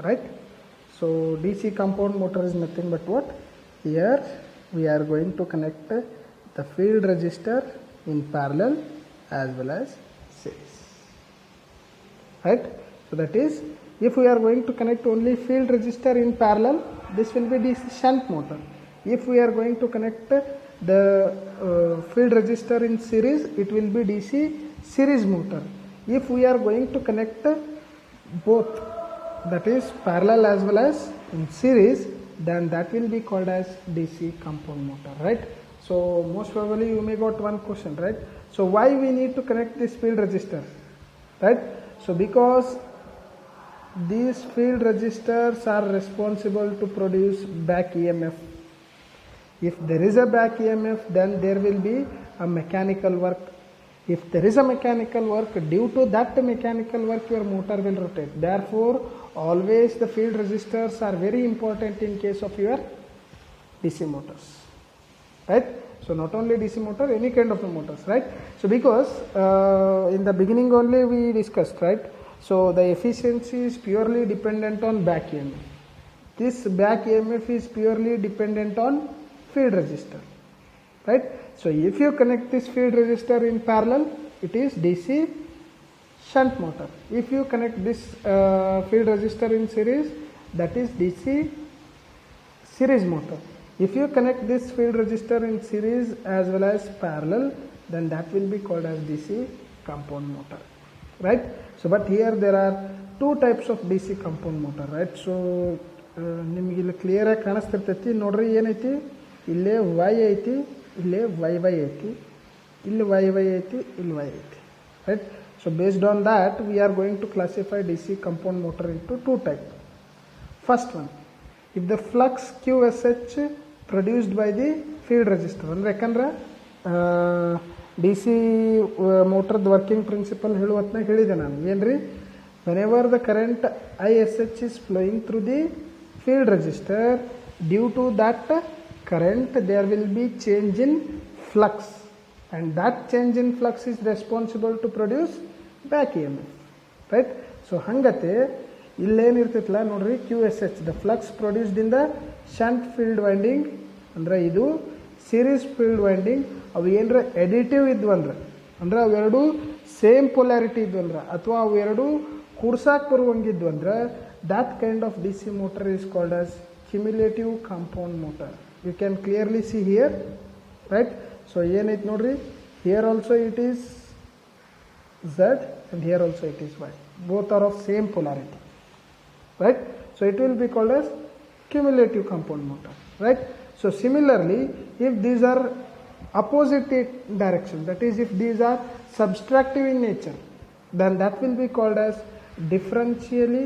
right? So DC compound motor is nothing but what? Here we are going to connect the field resistor in parallel as well as series, right? So that is, if we are going to connect only field resistor in parallel, this will be DC shunt motor. If we are going to connect the field resistor in series, it will be DC series motor. If we are going to connect both, that is parallel as well as in series, then that will be called as DC compound motor, right? So most probably you may got one question, right? So why we need to connect this field resistor, right? So because these field resistors are responsible to produce back EMF. If there is a back EMF, then there will be a mechanical work. If there is a mechanical work, due to that mechanical work, your motor will rotate. Therefore, always the field resistors are very important in case of your DC motors, right? So not only DC motor, any kind of the motors, right? So because in the beginning only we discussed, right? So the efficiency is purely dependent on back EMF. This back EMF is purely dependent on field resistor, right? So if you connect this field resistor in parallel, it is DC shunt motor. If you connect this field resistor in series, that is DC series motor. If you connect this field resistor in series as well as parallel, then that will be called as DC compound motor, right? So but here there are two types of DC compound motor, right? So ನಿಮಗೆ ಇಲ್ಲಿ clear ಆಗಿ ಕಾಣಿಸ್ತಿರ್ತೈತಿ ನೋಡ್ರಿ, ಏನೈತಿ ಇಲ್ಲೇ Y ಐತಿ, ಇಲ್ಲೇ Y ಐತಿ, ಇಲ್ಲಿ ವೈ ಐತಿ, ಇಲ್ಲಿ ವೈ ಐತಿ, right? So based on that we are going to classify DC compound motor into two types. First one, if the flux QSH produced by the field resistor, ಅಂದ್ರೆ ಯಾಕಂದ್ರೆ DC motor's working principle ಹೇಳುವತ್ನಾಗ ಹೇಳಿದೆ ನಾನು, ಏನ್ರಿ, whenever the current ISH is flowing through the field resistor, due to that current there will be change in flux, and that change in flux is responsible to produce back EMF, right? So hangate ಇಲ್ಲೇನಿರ್ತೈತಲ್ಲ ನೋಡ್ರಿ, QSH, the flux produced in the shunt field winding, ಅಂದ್ರೆ ಇದು series field winding, ಅವು ಏನರ additive ಇದ್ವಂದ್ರೆ, ಅಂದ್ರೆ ಅವೆರಡು same polarity ಇದ್ವಂದ್ರೆ ಅಥವಾ ಅವೆರಡು ಕೂಡ್ಸಾಕ್ ಬರುವಂಗಿದ್ವಂದ್ರೆ, that kind of DC motor is called as cumulative compound motor. You can clearly see here, right? So ಏನೈತೆ ನೋಡ್ರಿ, here also it is Z and here also it is Y. Both are of same polarity, right? So it will be called as cumulative compound motor, right? So similarly, if these are opposite direction, that is if these are subtractive in nature, then that will be called as differentially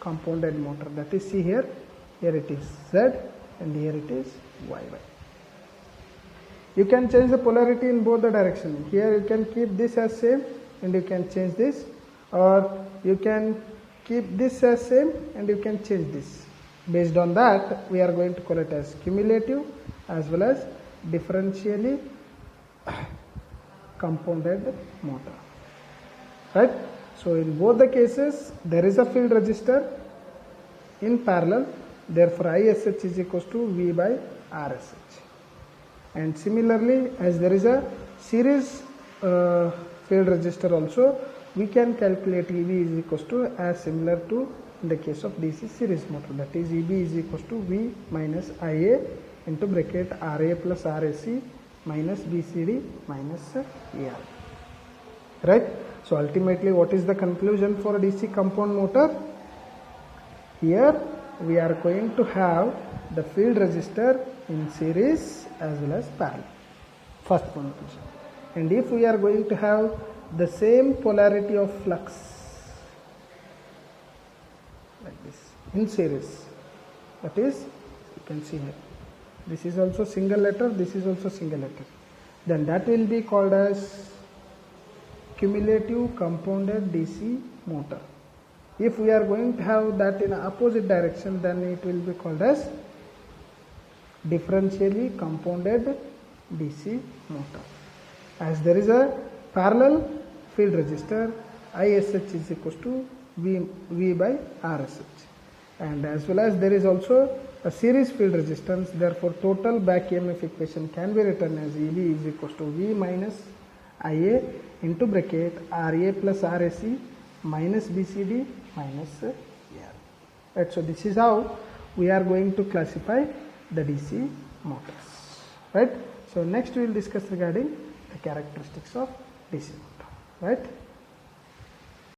compounded motor. That is, see here it is Z and here it is Y. You can change the polarity in both the direction. Here you can keep this as same and you can change this, or you can keep this as same and you can change this. Based on that, we are going to call it as cumulative as well as differentially compounded motor, right? So in both the cases there is a field resistor in parallel, therefore ISH is equals to V by RSH. And similarly, as there is a series field resistor also, we can calculate EB is equals to as similar to in the case of DC series motor, that is EB is equals to V minus IA into bracket RA plus RAC minus BCD minus AR, right? So ultimately what is the conclusion for DC compound motor? Here we are going to have the field resistor in series as well as parallel, first conclusion. And if we are going to have the same polarity of flux like this in series, that is, you can see here, this is also single letter, this is also single letter, then that will be called as cumulative compounded DC motor. If we are going to have that in opposite direction, then it will be called as differentially compounded DC motor. As there is a parallel field resistor, ISH is equals to V by RSH. And as well as there is also a series field resistance, therefore total back EMF equation can be written as EB is equals to V minus IA into bracket RA plus RAC minus BCD minus R. Right, so this is how we are going to classify the DC motors. Right, so next we will discuss regarding the characteristics of DC motor. Right.